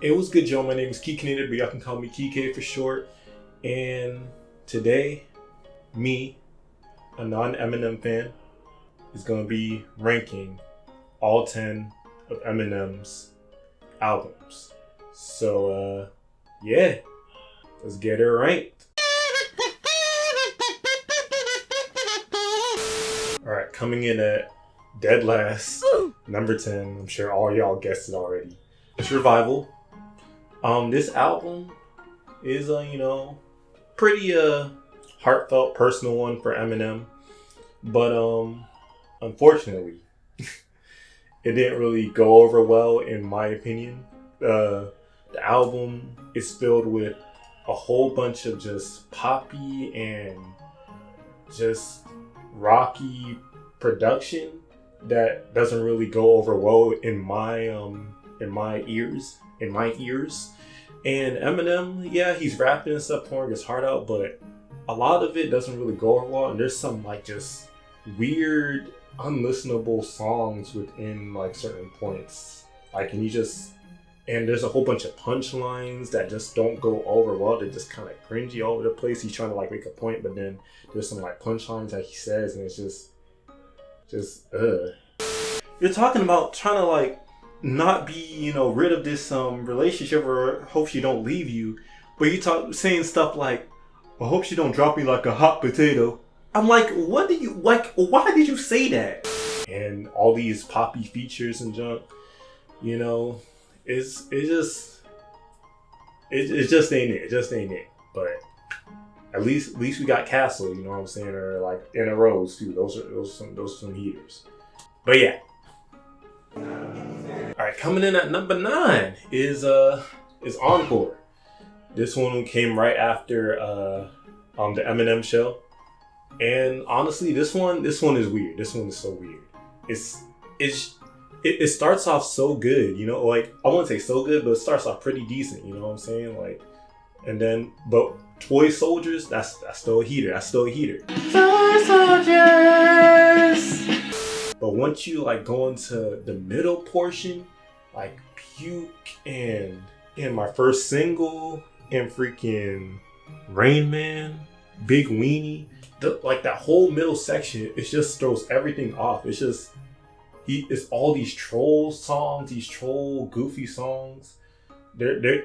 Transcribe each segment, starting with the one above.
It was good, Joe. My name is Key Canada, but y'all can call me Key for short. And today, me, a non-Eminem fan, is going to be ranking all 10 of Eminem's albums. So, yeah, let's get it ranked. Alright, coming in at dead last, number 10. I'm sure all y'all guessed it already. It's Revival. This album is a, pretty heartfelt, personal one for Eminem. But unfortunately, it didn't really go over well in my opinion. The album is filled with a whole bunch of just poppy and just rocky production that doesn't really go over well in my ears. And Eminem, yeah, he's rapping and stuff, pouring his heart out, but a lot of it doesn't really go over well. And there's some like just weird, unlistenable songs within like certain points. Like, and there's a whole bunch of punchlines that just don't go over well. They're just kind of cringy all over the place. He's trying to like make a point, but then there's some like punchlines that he says, and it's just You're talking about trying to like not be, rid of this relationship or hope she don't leave you, but you saying stuff like, I hope she don't drop me like a hot potato. I'm like, what do you like? Why did you say that? And all these poppy features and junk, it just ain't it. It just ain't it. But at least we got Castle, you know what I'm saying, or like In a Rose too. Those are some heaters. But yeah. Alright, coming in at number 9 is Encore. This one came right after the Eminem show. And honestly, this one is weird. This one is so weird. It starts off so good, like I wouldn't say so good, but it starts off pretty decent, you know what I'm saying? Like, and then but Toy Soldiers, that's still a heater. That's still a heater. Toy Soldiers. But once you like go into the middle portion, like Puke and my first single and freaking Rain Man, Big Weenie, like that whole middle section, it just throws everything off. It's just it's all these troll songs, these troll goofy songs. They're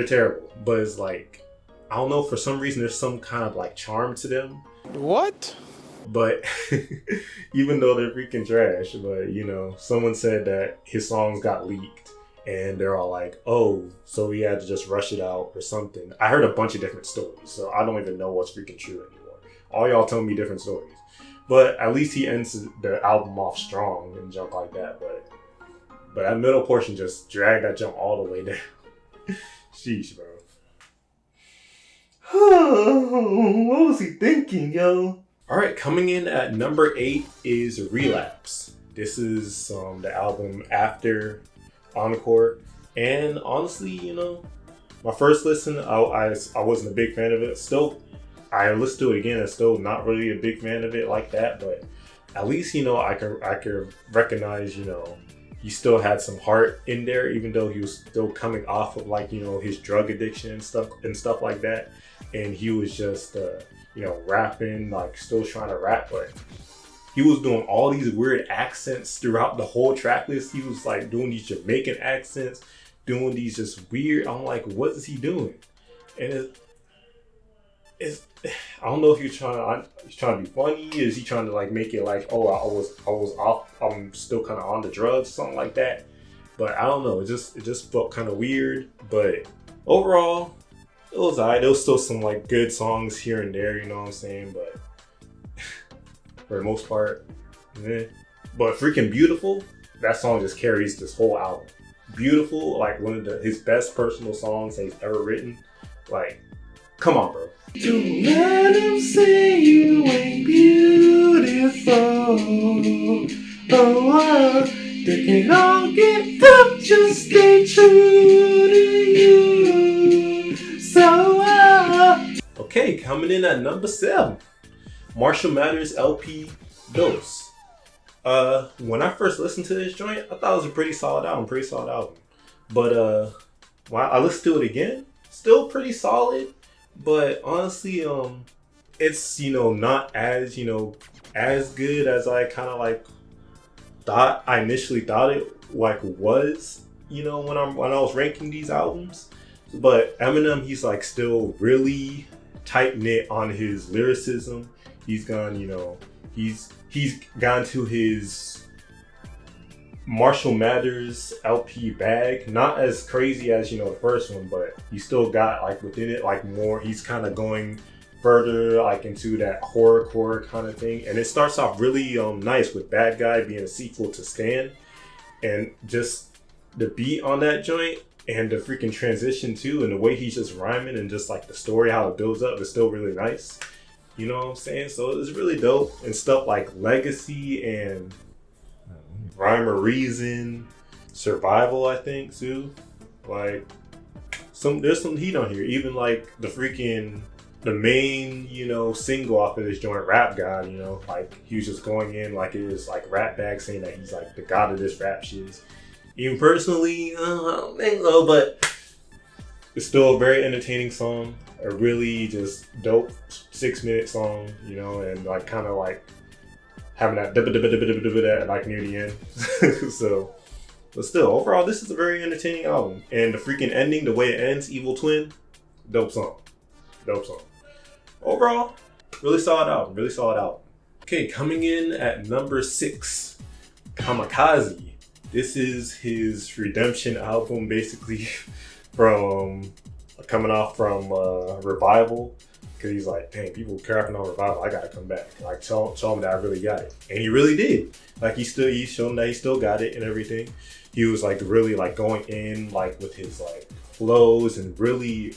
terrible. But it's like, I don't know, for some reason there's some kind of like charm to them. What? But even though they're freaking trash, but someone said that his songs got leaked and they're all like, oh, so he had to just rush it out or something. I heard a bunch of different stories, so I don't even know what's freaking true anymore. All y'all tell me different stories. But at least he ends the album off strong and junk like that. But that middle portion just dragged that jump all the way down. Sheesh, bro. What was he thinking, yo? Alright, coming in at number 8 is Relapse. This is the album after Encore. And honestly, my first listen, I wasn't a big fan of it. Still, I listened to it again and still not really a big fan of it like that. But at least, I could recognize, he still had some heart in there, even though he was still coming off of like, his drug addiction and stuff like that. And he was just, rapping, like still trying to rap, but he was doing all these weird accents throughout the whole track list. He was like doing these Jamaican accents, doing these just weird. I'm like, what is he doing? And it's I don't know if he's trying to be funny. Is he trying to like make it like, oh, I was off. I'm still kind of on the drugs, something like that. But I don't know. It just felt kind of weird. But overall, it was alright. There was still some like good songs here and there, you know what I'm saying? But for the most part, But freaking Beautiful, that song just carries this whole album. Beautiful, like one of his best personal songs that he's ever written. Like, come on, bro. Don't let them say you ain't beautiful. Oh, they can all get up, just stay true to you. So, okay, coming in at number 7, Marshall Mathers LP Dose. When I first listened to this joint, I thought it was a pretty solid album. But when I listened to it again, still pretty solid. But honestly, it's not as as good as I kind of like thought. I initially thought it like was when I was ranking these albums. But Eminem, he's like still really tight knit on his lyricism. He's gone, he's gone to his Marshall Mathers LP bag. Not as crazy as the first one, but he still got like within it like more. He's kind of going further like into that horrorcore kind of thing, and it starts off really nice with Bad Guy being a sequel to Stan, and just the beat on that joint and the freaking transition too, and the way he's just rhyming and just like the story how it builds up is still really nice. You know what I'm saying? So it's really dope, and stuff like Legacy and Rhyme or Reason, Survival, I think too. Like there's some heat on here. Even like the main, single off of this joint, Rap God, like he was just going in like it is like rap bag saying that he's like the god of this rap shit. Even personally, I don't think so, but it's still a very entertaining song. A really just dope 6-minute song, and like kind of like having that like near the end. So, but still, overall, this is a very entertaining album. And the freaking ending, the way it ends, Evil Twin, dope song. Overall, really solid album. Okay, coming in at number 6, Kamikaze. This is his redemption album, basically, from coming off from Revival, because he's like, dang, people crapping on Revival, I gotta come back, like show him that I really got it, and he really did. Like he's shown that he still got it and everything. He was like really like going in like with his like flows, and really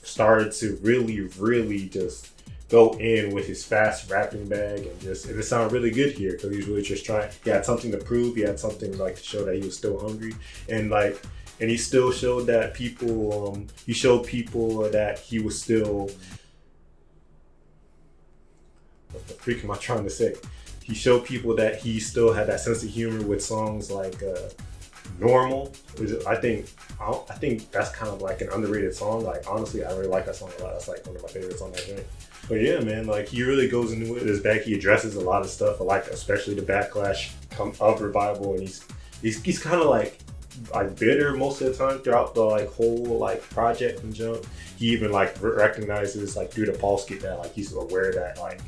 started to really just go in with his fast rapping bag, and it sounded really good here because he was really just trying. He had something to prove. He had something like to show that he was still hungry, and he still showed that people. He showed people that he was still. What the freak am I trying to say? He showed people that he still had that sense of humor with songs like Normal. I think that's kind of like an underrated song. Like honestly, I really like that song a lot. That's like one of my favorites on that joint. But yeah, man, like he really goes into it. His back, he addresses a lot of stuff. I like especially the backlash of Revival, and he's kind of like bitter most of the time throughout the like whole like project and jump. He even like recognizes like through the pulse skit that like he's aware that like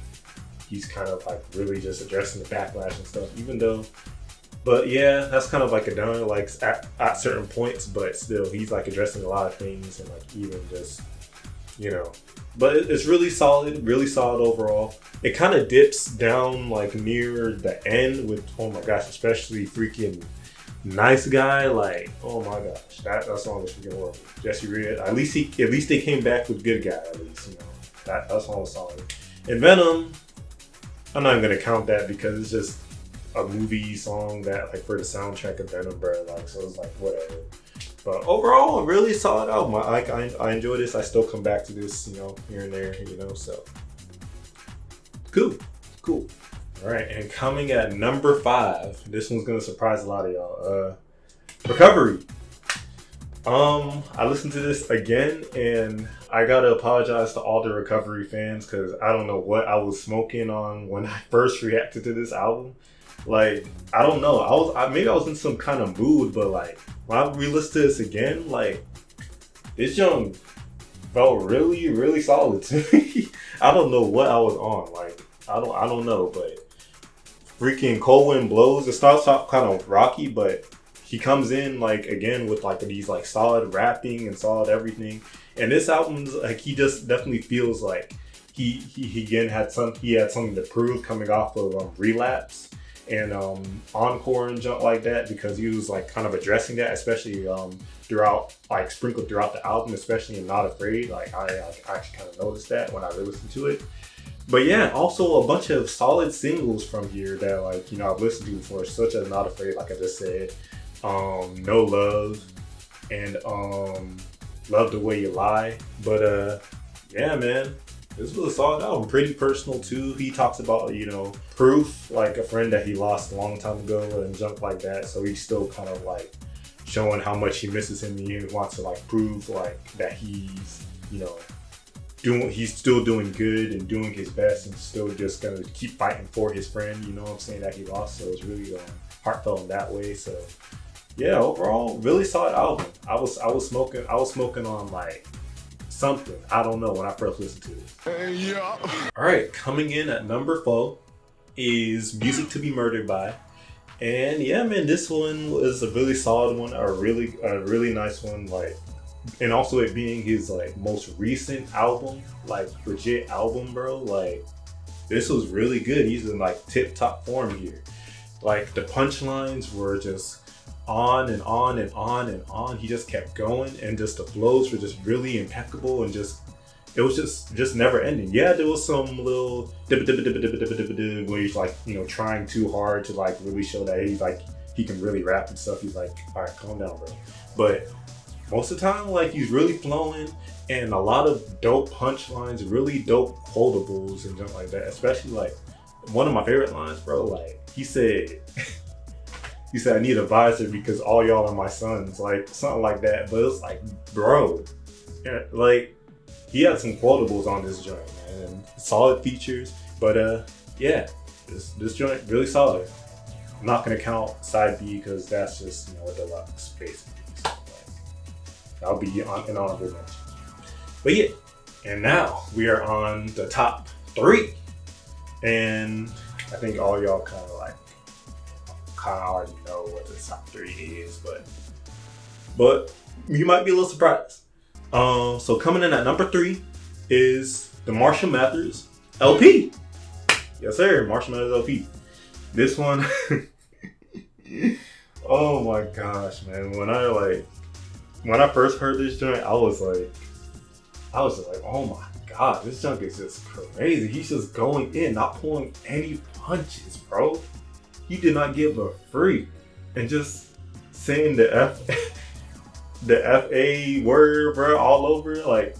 he's kind of like really just addressing the backlash and stuff. Even though. But yeah, that's kind of like a downer, like at certain points, but still, he's like addressing a lot of things and like even just, But it's really solid overall. It kind of dips down like near the end with, oh my gosh, especially freaking Nice Guy. Like, oh my gosh, that song is freaking horrible. Jesse Reed, at least they came back with Good Guy. At least that song was solid. And Venom, I'm not even gonna count that because it's just a movie song that like for the soundtrack of Venom, bro. Like, so it's like whatever. But overall, a really solid album. I enjoy this. I still come back to this, here and there, so cool. All right, and coming at number 5, this one's gonna surprise a lot of y'all. Recovery. I listened to this again, and I gotta apologize to all the Recovery fans because I don't know what I was smoking on when I first reacted to this album. Like, I don't know. Maybe I was in some kind of mood, but like when I re-listened to this again, like this young felt really, really solid to me. I don't know what I was on. Like, I don't know, but freaking Cold Wind Blows. It starts off kind of rocky, but he comes in like again with like these like solid rapping and solid everything. And this album's like he just definitely feels like he again had something to prove coming off of Relapse and Encore and junk like that, because he was like kind of addressing that, especially throughout, like sprinkled throughout the album, especially in Not Afraid. Like I actually kind of noticed that when I listened to it. But yeah, also a bunch of solid singles from here that like I've listened to before, such as Not Afraid, like I just said, No Love, and Love the Way You Lie. But yeah, man, This was a solid album, pretty personal too. He talks about, Proof, like a friend that he lost a long time ago and junk like that. So he's still kind of like showing how much he misses him and he wants to like prove like that he's, he's still doing good and doing his best and still just gonna keep fighting for his friend, you know what I'm saying, that he lost. So it's really heartfelt in that way. So yeah, overall, really solid album. I was smoking on like something. I don't know when I first listened to it. Yeah. All right, coming in at number 4 is Music to Be Murdered By. And yeah, man, this one was a really solid one, a really nice one, like, and also it being his like most recent album, like legit album, bro. Like, this was really good. He's in like tip-top form here. Like, the punchlines were just on and on and on and on. He just kept going, and just the flows were just really impeccable, and it was just never ending. Yeah, there was some little where he's like, trying too hard to like really show that he's like, he can really rap and stuff. He's like, all right, calm down, bro. But most of the time, like, he's really flowing, and a lot of dope punchlines, really dope quotables and stuff like that. Especially like one of my favorite lines, bro. Like, he said, I need a visor because all y'all are my sons, like something like that. But it's like, bro, like, he had some quotables on this joint, man, and solid features. But yeah, this joint really solid. I'm not gonna count side B because that's just a deluxe basically. So, that'll be on an honorable mention. But yeah, and now we are on the top 3, and I think all y'all kind of already know what the top 3 is, but you might be a little surprised. So coming in at number 3 is the Marshall Mathers LP. Yes, sir, Marshall Mathers LP. This one, oh my gosh, man! When I first heard this joint, I was just like, oh my god, this junk is just crazy. He's just going in, not pulling any punches, bro. He did not give a freak, and just saying the FA word, bro, all over. Like,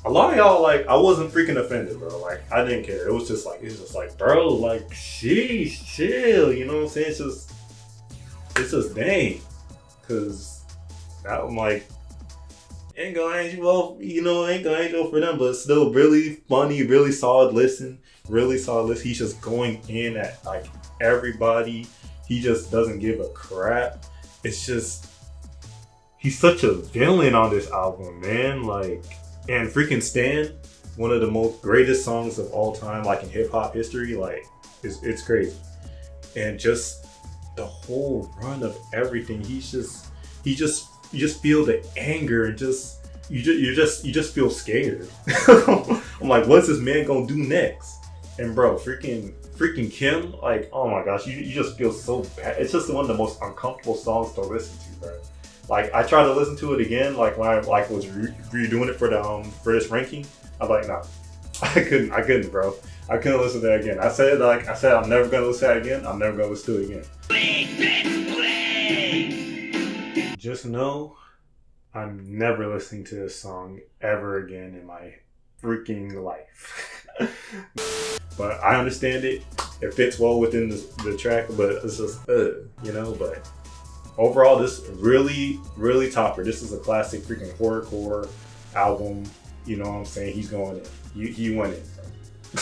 a lot of y'all, like, I wasn't freaking offended, bro. Like, I didn't care. It's just like, bro, like, sheesh, chill. You know what I'm saying? It's just dang. Cause I'm like, ain't gonna angel, ain't gonna angel for them, but still really funny, really solid listen. He's just going in at like everybody. He just doesn't give a crap. It's just, he's such a villain on this album, man. Like, and freaking Stan, one of the most greatest songs of all time, like in hip hop history. Like, it's crazy. And just the whole run of everything, you just feel the anger, and you just feel scared. I'm like, what's this man gonna do next? And bro, freaking Kim, like, oh my gosh, you just feel so bad. It's just one of the most uncomfortable songs to listen to, bro. Like, I tried to listen to it again, like when I was redoing it for this ranking. I'm like, nah, I couldn't, bro. I couldn't listen to that again. I said I'm never gonna listen to that again. I'm never gonna listen to it again. Please. Just know, I'm never listening to this song ever again in my freaking life. But I understand it. It fits well within the track, but it's just, but overall, this really, really topper. This is a classic freaking horrorcore album. You know what I'm saying? He's going in. He went in from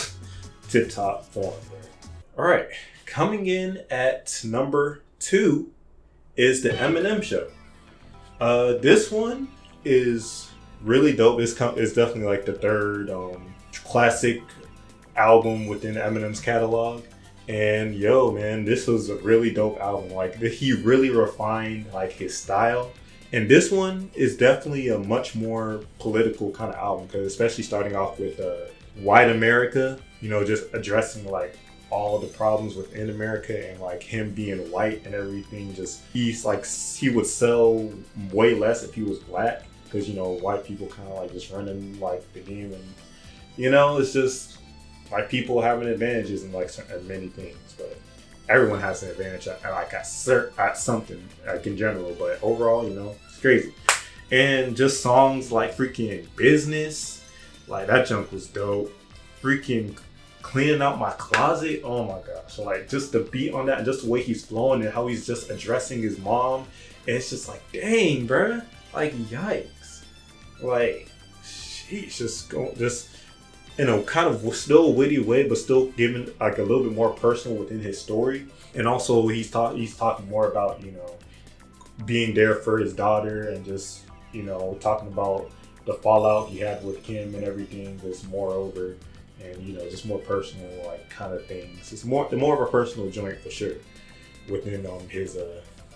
tip-top form there. All right, coming in at number 2 is the Eminem Show. This one is really dope. It's definitely like the third classic album within Eminem's catalog. And yo, man, this was a really dope album. Like, he really refined like his style. And this one is definitely a much more political kind of album, because especially starting off with White America, just addressing like all the problems within America, and like him being white and everything. Just, he would sell way less if he was black, because white people kind of like just running like the game, and it's just like people having advantages in like many things, but everyone has an advantage at something, like in general. But overall, it's crazy. And just songs like freaking Business, Like that junk was dope. Freaking cleaning out my closet. Oh my gosh. So like just the beat on that and just the way he's flowing and how he's just addressing his mom. And it's just like, dang, bruh. Like yikes. Like, sheesh, just in a kind of still witty way, but still giving like a little bit more personal within his story. And also he's talking more about, you know, being there for his daughter and just, you know, talking about the fallout he had with Kim and everything. Just moreover, and you know, just more personal like kind of things. It's more of a personal joint for sure within his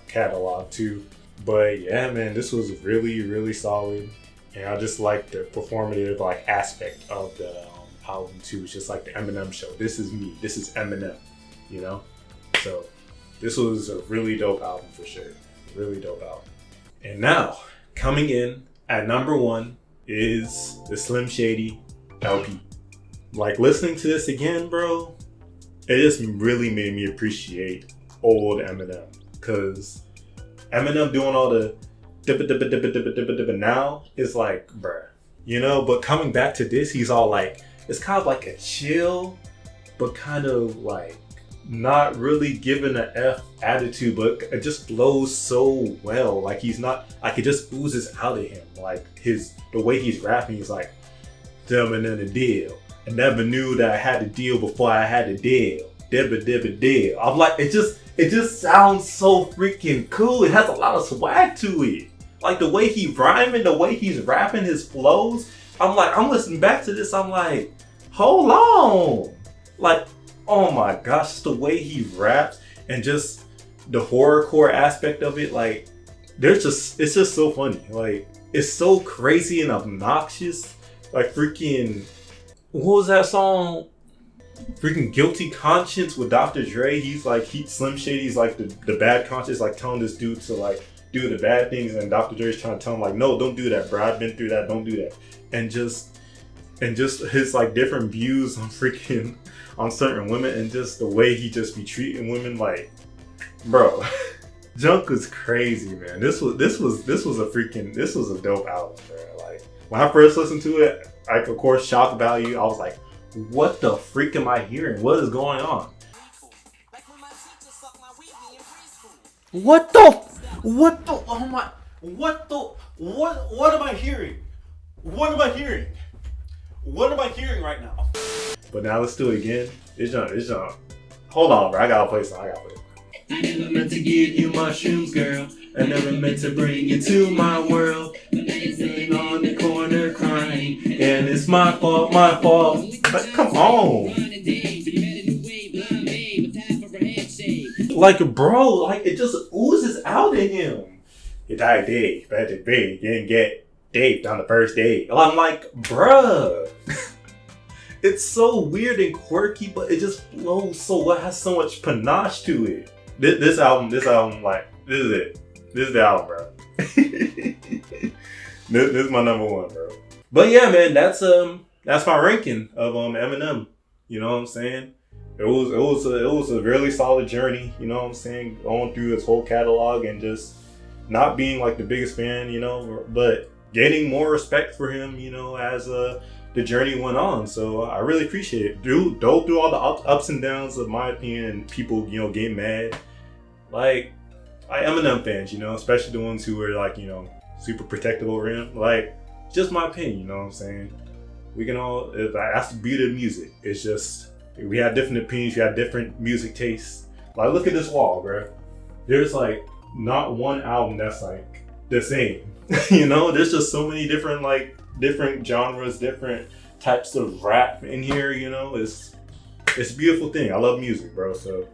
catalog too. But yeah, man, this was really, really solid. And I just like the performative like aspect of the album too. It's just like the Eminem show. This is me. This is Eminem, you know? So this was a really dope album for sure. Really dope album. And now, coming in at number 1 is the Slim Shady LP. Like listening to this again, bro, it just really made me appreciate old Eminem. Cause Eminem doing all the dippa now is like, bruh, you know, but coming back to this, he's all like, it's kind of like a chill, but kind of like not really giving an F attitude, but it just flows so well. Like he's not, like it just oozes out of him. Like the way he's rapping, he's like, "Dumbing in the deal. I never knew that I had to deal before I had to deal. Dibba deal." I'm like, it just sounds so freaking cool. It has a lot of swag to it. Like the way he rhyming, the way he's rapping, his flows. I'm like, I'm listening back to this. I'm like, hold on. Like, oh my gosh, just the way he raps and just the horrorcore aspect of it. Like, it's just so funny. Like, it's so crazy and obnoxious. Like freaking, what was that song? Freaking Guilty Conscience with Dr. Dre. He's like, Slim Shady's like the bad conscience, like telling this dude to like do the bad things, and Dr. Dre's trying to tell him like, no, don't do that, bro. I've been through that. Don't do that. And just his like different views on freaking on certain women, and just the way he just be treating women. Like, bro, junk was crazy, man. This was a dope album, bro. Like when I first listened to it, like of course shock value. I was like, what the freak am I hearing? What is going on? What am I hearing? What am I hearing right now? But now let's do it again. It's John. Hold on, bro. I gotta play something. I never meant to give you mushrooms, girl. I never meant to bring you to my world. Sitting on the corner crying, and it's my fault. But come on. Like, bro, like it just oozes out of him. You died Dave, but you didn't get Dave on the first day. I'm like, bruh. It's so weird and quirky, but it just flows so well. It has so much panache to it. This album, like, this is it. This is the album, bro. This is my number 1, bro. But yeah, man, that's my ranking of Eminem. You know what I'm saying? It was a really solid journey. You know what I'm saying? Going through his whole catalog and just not being like the biggest fan, you know, but gaining more respect for him, you know, as the journey went on. So I really appreciate it. Go through all the ups and downs of my opinion, and people, you know, get mad. Like Eminem fans, you know, especially the ones who are like, you know, super protective over him. Like, just my opinion, you know what I'm saying? We can all, that's the beauty of music. It's just, we have different opinions, we have different music tastes. Like, look at this wall, bro. There's like not one album that's like the same. You know, there's just so many different genres, different types of rap in here, you know. It's a beautiful thing. I love music, bro. So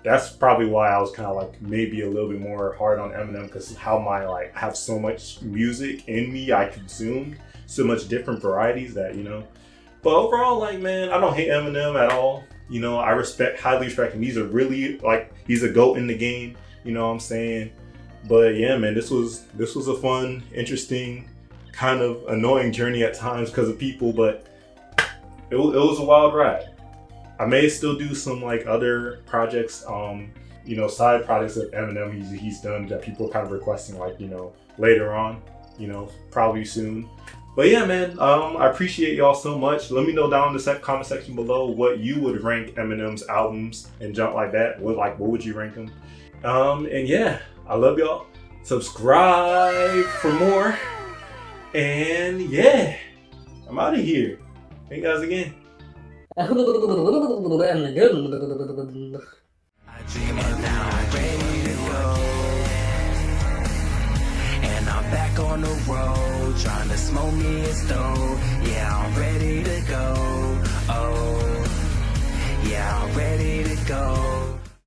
that's probably why I was kind of like maybe a little bit more hard on Eminem, because how I have so much music in me, I consumed so much different varieties that, you know. But overall, like, man, I don't hate Eminem at all. You know, I highly respect him. He's a GOAT in the game, you know what I'm saying? But yeah, man, this was a fun, interesting, kind of annoying journey at times because of people, but it was a wild ride. I may still do some like other projects, you know, side projects of Eminem he's done that people are kind of requesting, like, you know, later on, you know, probably soon. But yeah, man, I appreciate y'all so much. Let me know down in the comment section below what you would rank Eminem's albums and junk like that. What would you rank them? And yeah, I love y'all. Subscribe for more. And yeah, I'm out of here. Thank you guys again. I dream and now I'm ready to go. And I'm back on the road, trying to smoke me a stove.